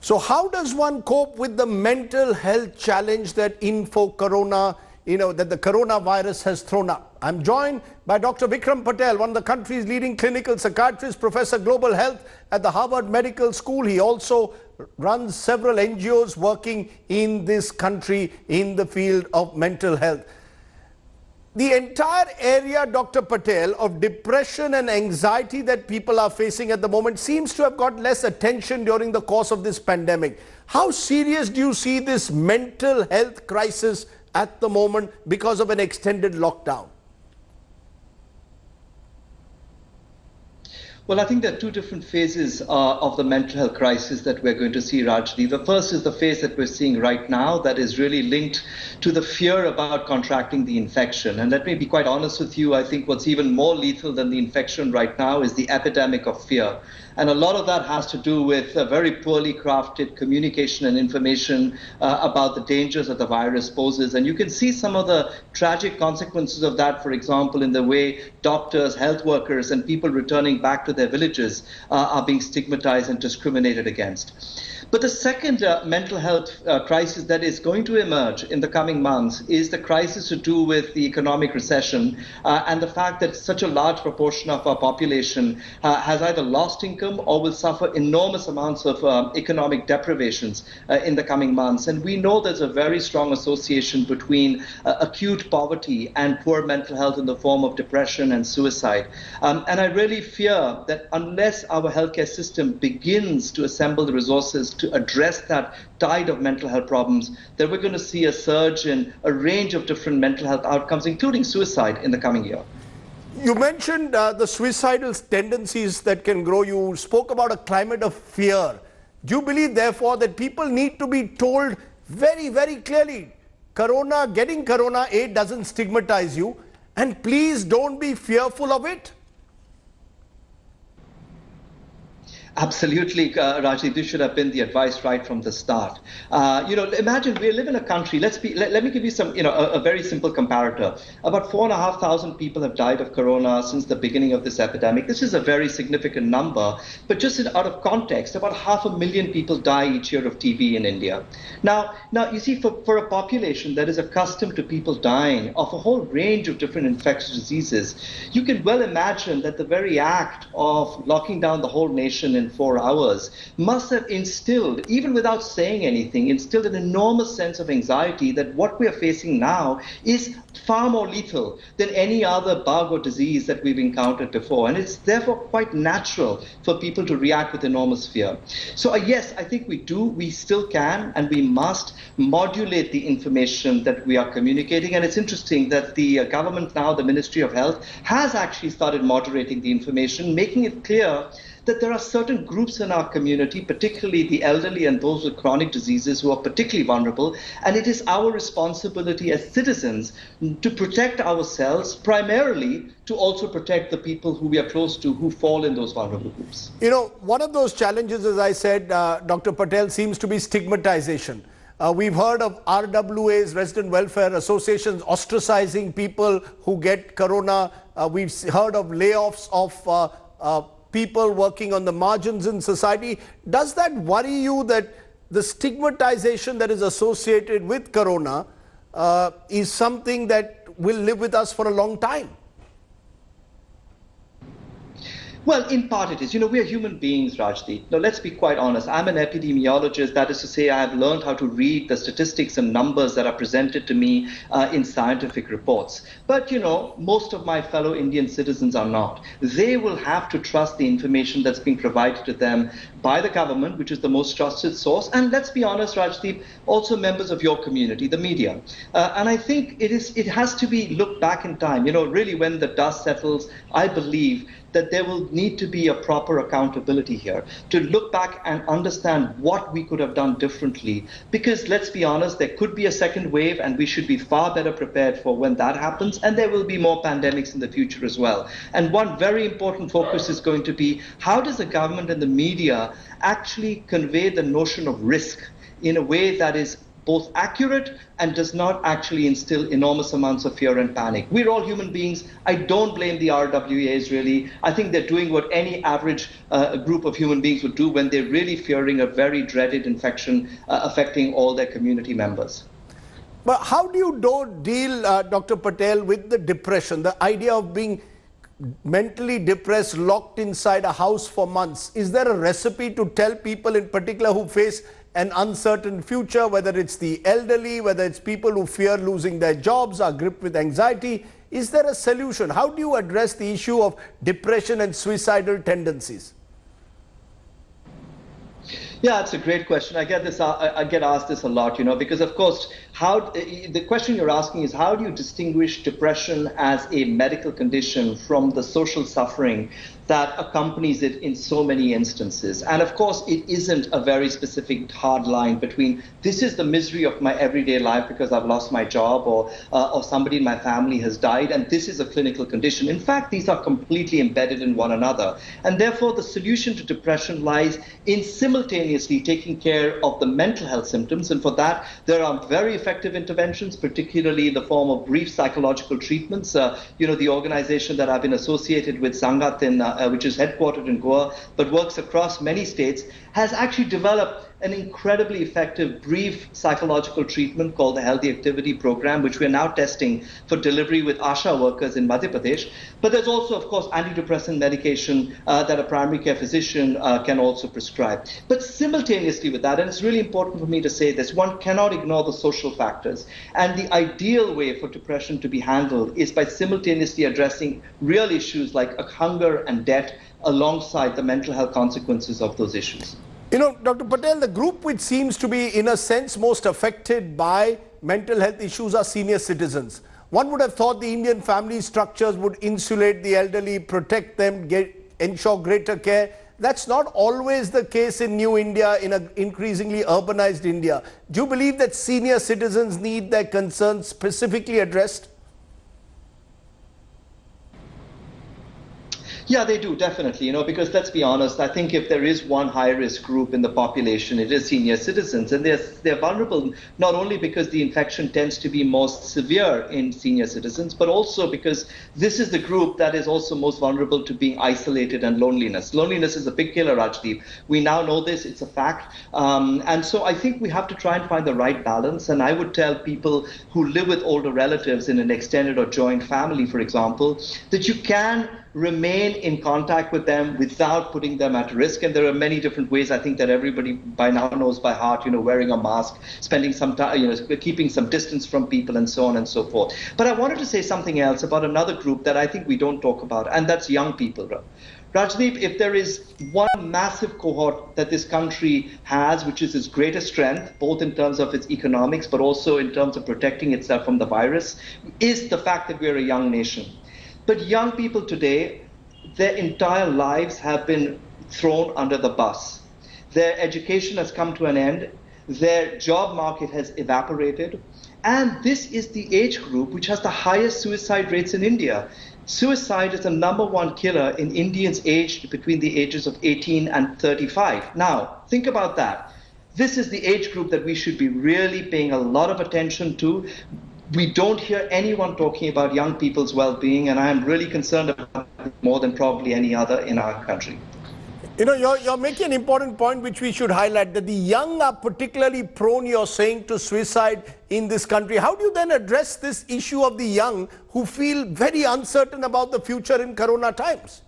So how does one cope with the mental health challenge that corona, that the coronavirus has thrown up? I'm joined by Dr. Vikram Patel, one of the country's leading clinical psychiatrists, professor global health at the Harvard Medical School. He also runs several NGOs working in this country in the field of mental health. The entire area, Dr. Patel, of depression and anxiety that people are facing at the moment seems to have got less attention during the course of this pandemic. How serious do you see this mental health crisis at the moment because of an extended lockdown? Well, I think there are two different phases of the mental health crisis that we're going to see, Rajdeep. The first is the phase that we're seeing right now that is really linked to the fear about contracting the infection. And let me be quite honest with you, I think what's even more lethal than the infection right now is the epidemic of fear. And a lot of that has to do with very poorly crafted communication and information about the dangers that the virus poses. And you can see some of the tragic consequences of that, for example, in the way doctors, health workers, and people returning back to their villages are being stigmatized and discriminated against. But the second mental health crisis that is going to emerge in the coming months is the crisis to do with the economic recession and the fact that such a large proportion of our population has either lost income or will suffer enormous amounts of economic deprivations in the coming months. And we know there's a very strong association between acute poverty and poor mental health in the form of depression and suicide. And I really fear that unless our healthcare system begins to assemble the resources to address that tide of mental health problems, that we're going to see a surge in a range of different mental health outcomes, including suicide, in the coming year. You mentioned the suicidal tendencies that can grow. You spoke about a climate of fear. Do you believe, therefore, that people need to be told very, very clearly, getting corona, doesn't stigmatize you, and please don't be fearful of it? Absolutely, Rajdeep. This should have been the advice right from the start. Imagine we live in a country. Let me give you some, a very simple comparator. About 4,500 people have died of corona since the beginning of this epidemic. This is a very significant number, but just out of context, about 500,000 people die each year of TB in India. Now, you see, for a population that is accustomed to people dying of a whole range of different infectious diseases, you can well imagine that the very act of locking down the whole nation in 4 hours must have instilled, even without saying anything, instilled an enormous sense of anxiety that what we are facing now is far more lethal than any other bug or disease that we've encountered before. And it's therefore quite natural for people to react with enormous fear. So yes, I think we still can, and we must modulate the information that we are communicating. And it's interesting that the government now, the Ministry of Health, has actually started moderating the information, making it clear that there are certain groups in our community, particularly the elderly and those with chronic diseases, who are particularly vulnerable. And it is our responsibility as citizens to protect ourselves, primarily to also protect the people who we are close to, who fall in those vulnerable groups. One of those challenges, as I said, Dr. Patel, seems to be stigmatization. We've heard of RWAs, resident welfare associations, ostracizing people who get corona. We've heard of layoffs of people working on the margins in society. Does that worry you, that the stigmatization that is associated with corona is something that will live with us for a long time? Well, in part it is. We are human beings, Rajdeep. Now, let's be quite honest. I'm an epidemiologist. That is to say, I have learned how to read the statistics and numbers that are presented to me in scientific reports. But, most of my fellow Indian citizens are not. They will have to trust the information that's being provided to them by the government, which is the most trusted source. And let's be honest, Rajdeep, also members of your community, the media. And I think it has to be looked back in time. Really, when the dust settles, I believe that there will need to be a proper accountability here to look back and understand what we could have done differently. Because let's be honest, there could be a second wave, and we should be far better prepared for when that happens. And there will be more pandemics in the future as well. And one very important focus is going to be, how does the government and the media actually convey the notion of risk in a way that is both accurate and does not actually instill enormous amounts of fear and panic. We're all human beings. I don't blame the RWAs, really. I think they're doing what any average group of human beings would do when they're really fearing a very dreaded infection affecting all their community members. But how do you deal, Dr. Patel, with the depression, the idea of being mentally depressed, locked inside a house for months? Is there a recipe to tell people in particular who face an uncertain future, whether it's the elderly, whether it's people who fear losing their jobs, are gripped with anxiety? Is there a solution? How do you address the issue of depression and suicidal tendencies? Yeah, it's a great question. I get asked this a lot, because of course, the question you're asking is how do you distinguish depression as a medical condition from the social suffering that accompanies it in so many instances? And of course, it isn't a very specific hard line between this is the misery of my everyday life because I've lost my job or somebody in my family has died, and this is a clinical condition. In fact, these are completely embedded in one another. And therefore, the solution to depression lies in simultaneously taking care of the mental health symptoms. And for that, there are very effective interventions, particularly in the form of brief psychological treatments. The organization that I've been associated with, Sangat, which is headquartered in Goa, but works across many states, has actually developed an incredibly effective brief psychological treatment called the Healthy Activity Program, which we're now testing for delivery with ASHA workers in Madhya Pradesh. But there's also, of course, antidepressant medication that a primary care physician can also prescribe. But simultaneously with that, and it's really important for me to say this, one cannot ignore the social factors. And the ideal way for depression to be handled is by simultaneously addressing real issues like hunger and debt alongside the mental health consequences of those issues. Dr. Patel, the group which seems to be, in a sense, most affected by mental health issues are senior citizens. One would have thought the Indian family structures would insulate the elderly, protect them, ensure greater care. That's not always the case in New India, in an increasingly urbanized India. Do you believe that senior citizens need their concerns specifically addressed? Yeah, they do, definitely, because let's be honest, I think if there is one high-risk group in the population, it is senior citizens. And they're vulnerable not only because the infection tends to be most severe in senior citizens, but also because this is the group that is also most vulnerable to being isolated and loneliness. Loneliness is a big killer, Rajdeep. We now know this, it's a fact. And so I think we have to try and find the right balance. And I would tell people who live with older relatives in an extended or joint family, for example, that you can remain in contact with them without putting them at risk. And there are many different ways, I think, that everybody by now knows by heart, wearing a mask, spending some time, keeping some distance from people and so on and so forth. But I wanted to say something else about another group that I think we don't talk about, and that's young people. Rajdeep, if there is one massive cohort that this country has, which is its greatest strength, both in terms of its economics, but also in terms of protecting itself from the virus, is the fact that we're a young nation. But young people today, their entire lives have been thrown under the bus. Their education has come to an end. Their job market has evaporated. And this is the age group which has the highest suicide rates in India. Suicide is the #1 killer in Indians aged between the ages of 18 and 35. Now, think about that. This is the age group that we should be really paying a lot of attention to. We don't hear anyone talking about young people's well-being, and I am really concerned about it more than probably any other in our country. You're making an important point which we should highlight, that the young are particularly prone, you're saying, to suicide in this country. How do you then address this issue of the young who feel very uncertain about the future in Corona times?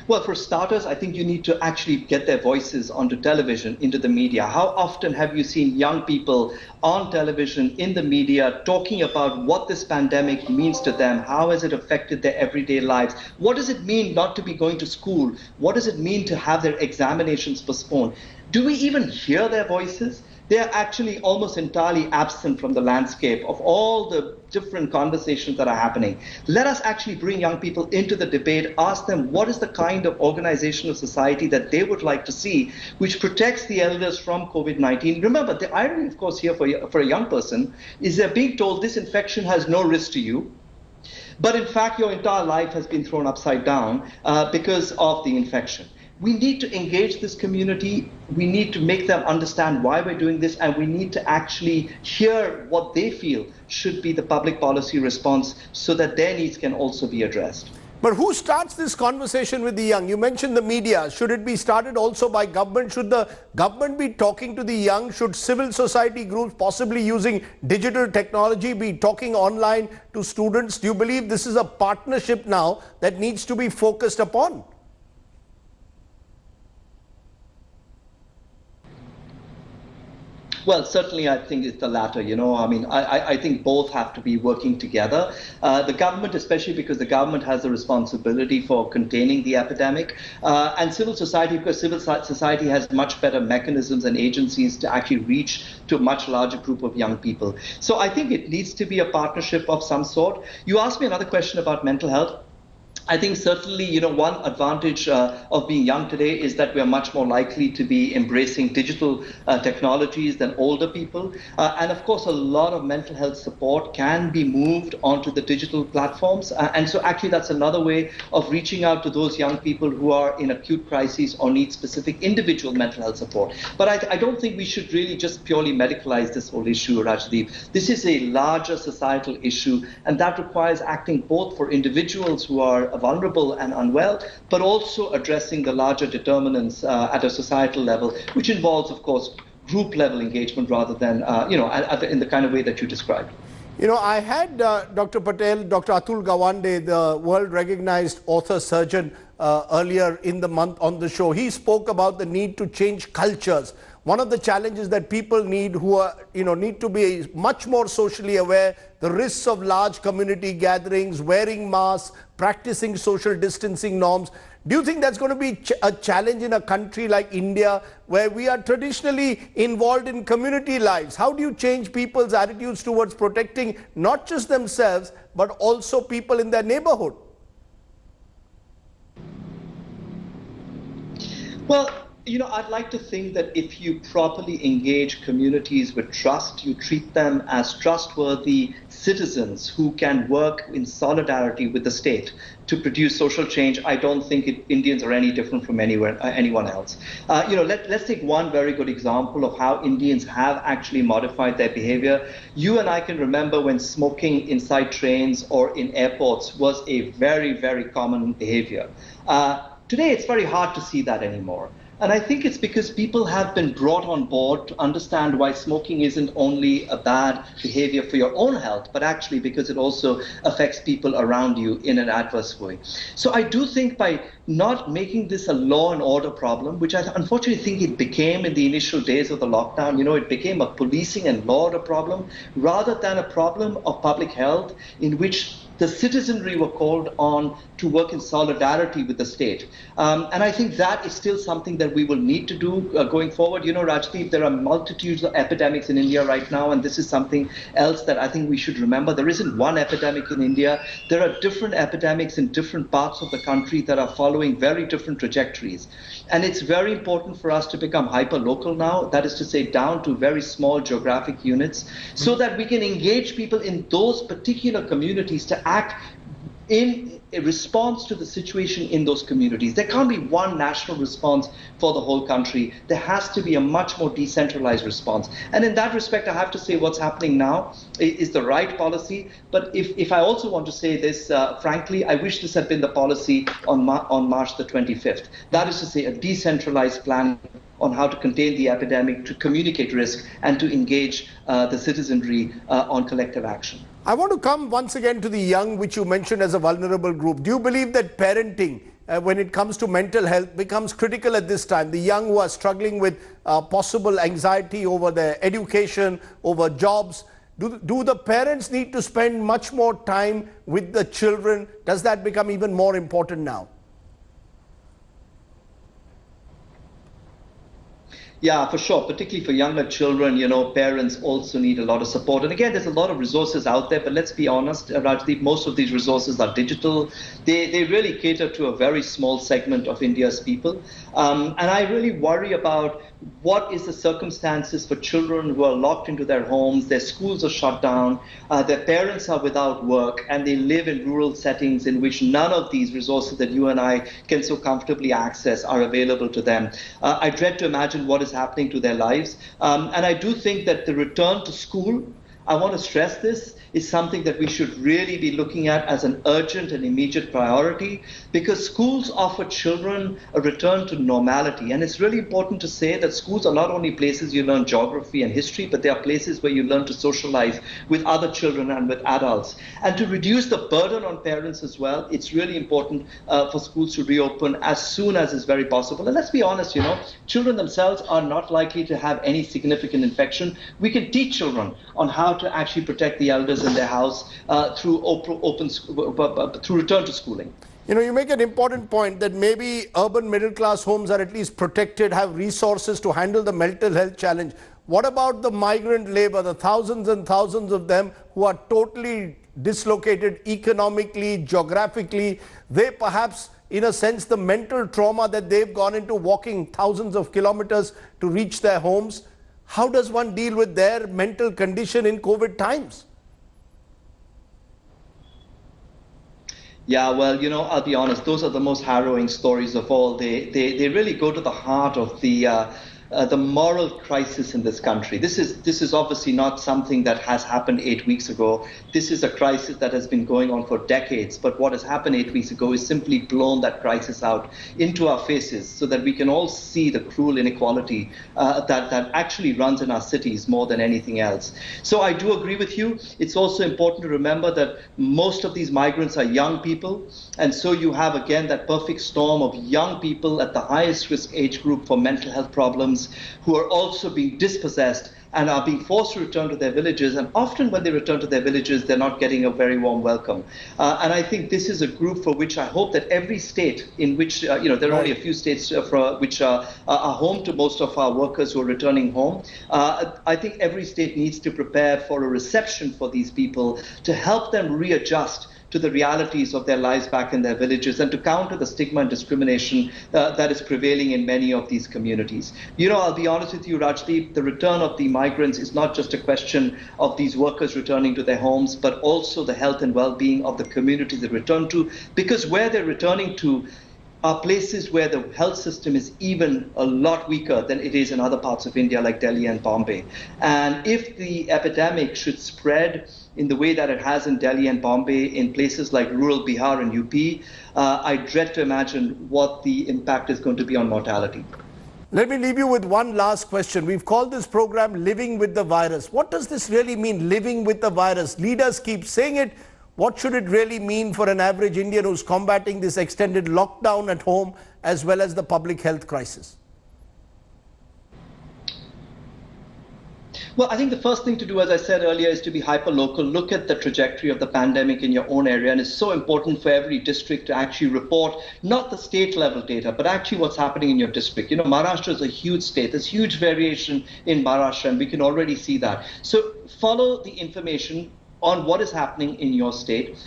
Well, for starters, I think you need to actually get their voices onto television, into the media. How often have you seen young people on television, in the media, talking about what this pandemic means to them? How has it affected their everyday lives? What does it mean not to be going to school? What does it mean to have their examinations postponed? Do we even hear their voices? They are actually almost entirely absent from the landscape of all the different conversations that are happening. Let us actually bring young people into the debate, ask them what is the kind of organizational society that they would like to see, which protects the elders from COVID-19. Remember, the irony, of course, here for a young person is they're being told this infection has no risk to you. But in fact, your entire life has been thrown upside down because of the infection. we need to engage this community. We need to make them understand why we're doing this, and we need to actually hear what they feel should be the public policy response so that their needs can also be addressed. But who starts this conversation with the young? You mentioned the media. Should it be started also by government? Should the government be talking to the young? Should civil society groups, possibly using digital technology, be talking online to students? Do you believe this is a partnership now that needs to be focused upon? Well, certainly I think it's the latter, I mean, I think both have to be working together. The government, especially because the government has the responsibility for containing the epidemic, and civil society, because civil society has much better mechanisms and agencies to actually reach to a much larger group of young people. So I think it needs to be a partnership of some sort. You asked me another question about mental health. I think certainly, one advantage of being young today is that we are much more likely to be embracing digital technologies than older people. And of course, a lot of mental health support can be moved onto the digital platforms. And so actually, that's another way of reaching out to those young people who are in acute crises or need specific individual mental health support. But I don't think we should really just purely medicalize this whole issue, Rajdeep. This is a larger societal issue, and that requires acting both for individuals who are vulnerable and unwell, but also addressing the larger determinants at a societal level, which involves, of course, group level engagement rather than, in the kind of way that you described. I had Dr. Patel, Dr. Atul Gawande, the world-recognized author-surgeon, earlier in the month on the show. He spoke about the need to change cultures. One of the challenges that people need who are, need to be much more socially aware, the risks of large community gatherings, wearing masks, practicing social distancing norms. Do you think that's going to be a challenge in a country like India, where we are traditionally involved in community lives? How do you change people's attitudes towards protecting not just themselves, but also people in their neighborhood? Well, I'd like to think that if you properly engage communities with trust, you treat them as trustworthy citizens who can work in solidarity with the state to produce social change, I don't think Indians are any different from anyone else. Let's take one very good example of how Indians have actually modified their behavior. You and I can remember when smoking inside trains or in airports was a very, very common behavior. Today, it's very hard to see that anymore. And I think it's because people have been brought on board to understand why smoking isn't only a bad behavior for your own health, but actually because it also affects people around you in an adverse way. So I do think by not making this a law and order problem, which I unfortunately think it became in the initial days of the lockdown, it became a policing and law order problem rather than a problem of public health in which the citizenry were called on to work in solidarity with the state. And I think that is still something that we will need to do going forward. Rajdeep, there are multitudes of epidemics in India right now, and this is something else that I think we should remember. There isn't one epidemic in India. There are different epidemics in different parts of the country that are following very different trajectories. And it's very important for us to become hyper-local now, that is to say down to very small geographic units, so that we can engage people in those particular communities to act in a response to the situation in those communities. There can't be one national response for the whole country. There has to be a much more decentralized response. And in that respect, I have to say what's happening now is the right policy. But if I also want to say this, frankly, I wish this had been the policy on March the 25th. That is to say, a decentralized plan on how to contain the epidemic, to communicate risk, and to engage the citizenry on collective action. I want to come once again to the young, which you mentioned as a vulnerable group. Do you believe that parenting, when it comes to mental health, becomes critical at this time? The young who are struggling with possible anxiety over their education, over jobs, do the parents need to spend much more time with the children? Does that become even more important now? Yeah, for sure. Particularly for younger children, parents also need a lot of support. And again, there's a lot of resources out there, but let's be honest, Rajdeep, most of these resources are digital. They really cater to a very small segment of India's people. And I really worry about what is the circumstances for children who are locked into their homes, their schools are shut down, their parents are without work, and they live in rural settings in which none of these resources that you and I can so comfortably access are available to them. I dread to imagine what is happening to their lives. And I do think that the return to school, I want to stress this, is something that we should really be looking at as an urgent and immediate priority, because schools offer children a return to normality. And it's really important to say that schools are not only places you learn geography and history, but they are places where you learn to socialize with other children and with adults. And to reduce the burden on parents as well, it's really important for schools to reopen as soon as is very possible. And let's be honest, children themselves are not likely to have any significant infection. We can teach children on how to actually protect the elders in their house through return to schooling. You make an important point that maybe urban middle class homes are at least protected, have resources to handle the mental health challenge. What about the migrant labor, the thousands and thousands of them who are totally dislocated economically, geographically? They perhaps, in a sense, the mental trauma that they've gone into, walking thousands of kilometers to reach their homes. How does one deal with their mental condition in COVID times? Yeah, well, I'll be honest, those are the most harrowing stories of all. They really go to the heart of the moral crisis in this country. This is obviously not something that has happened 8 weeks ago. This is a crisis that has been going on for decades. But what has happened 8 weeks ago is simply blown that crisis out into our faces so that we can all see the cruel inequality that actually runs in our cities more than anything else. So I do agree with you. It's also important to remember that most of these migrants are young people. And so you have, again, that perfect storm of young people at the highest risk age group for mental health problems, who are also being dispossessed and are being forced to return to their villages. And often when they return to their villages, they're not getting a very warm welcome. And I think this is a group for which I hope that every state in which, there are only a few states which are home to most of our workers who are returning home. I think every state needs to prepare for a reception for these people to help them readjust to the realities of their lives back in their villages and to counter the stigma and discrimination that is prevailing in many of these communities. I'll be honest with you, Rajdeep, the return of the migrants is not just a question of these workers returning to their homes, but also the health and well-being of the communities they return to, because where they're returning to are places where the health system is even a lot weaker than it is in other parts of India like Delhi and Bombay. And if the epidemic should spread in the way that it has in Delhi and Bombay, in places like rural Bihar and UP, I dread to imagine what the impact is going to be on mortality. Let me leave you with one last question. We've called this program Living with the Virus. What does this really mean, living with the virus? Leaders keep saying it. What should it really mean for an average Indian who's combating this extended lockdown at home as well as the public health crisis? Well, I think the first thing to do, as I said earlier, is to be hyper-local. Look at the trajectory of the pandemic in your own area. And it's so important for every district to actually report not the state level data, but actually what's happening in your district. Maharashtra is a huge state. There's huge variation in Maharashtra, and we can already see that. So follow the information on what is happening in your state.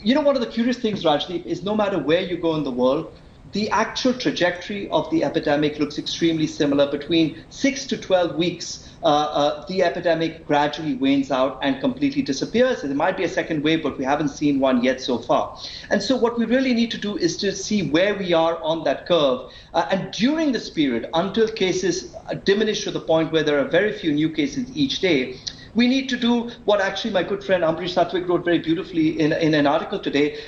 One of the curious things, Rajdeep, is no matter where you go in the world, the actual trajectory of the epidemic looks extremely similar. Between 6 to 12 weeks, the epidemic gradually wanes out and completely disappears. There might be a second wave, but we haven't seen one yet so far. And so what we really need to do is to see where we are on that curve. And during this period, until cases diminish to the point where there are very few new cases each day, we need to do what actually my good friend Ambrish Satwik wrote very beautifully in an article today.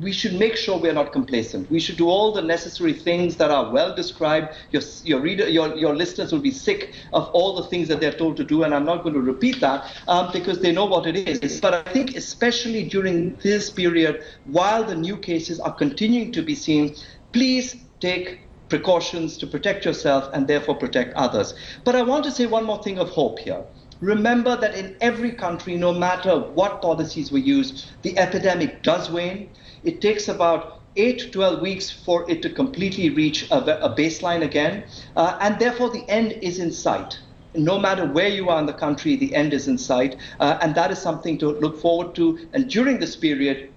We should make sure we are not complacent. We should do all the necessary things that are well described. Your listeners will be sick of all the things that they're told to do, and I'm not going to repeat that because they know what it is. But I think especially during this period, while the new cases are continuing to be seen, please take precautions to protect yourself and therefore protect others. But I want to say one more thing of hope here. Remember that in every country, no matter what policies we use, the epidemic does wane. It takes about 8 to 12 weeks for it to completely reach a baseline again. And therefore, the end is in sight. No matter where you are in the country, the end is in sight. And that is something to look forward to. And during this period,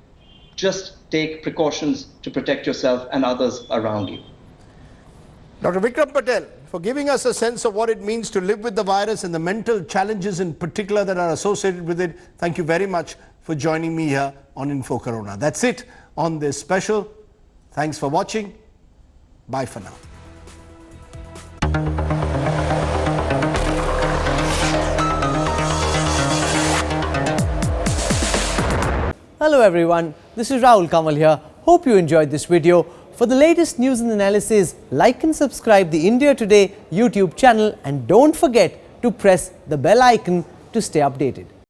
just take precautions to protect yourself and others around you. Dr. Vikram Patel, for giving us a sense of what it means to live with the virus and the mental challenges in particular that are associated with it. Thank you very much for joining me here on Info Corona. That's it on this special. Thanks for watching. Bye for now. Hello everyone, this is Rahul Kamal here. Hope you enjoyed this video. For the latest news and analysis, like and subscribe the India Today YouTube channel and don't forget to press the bell icon to stay updated.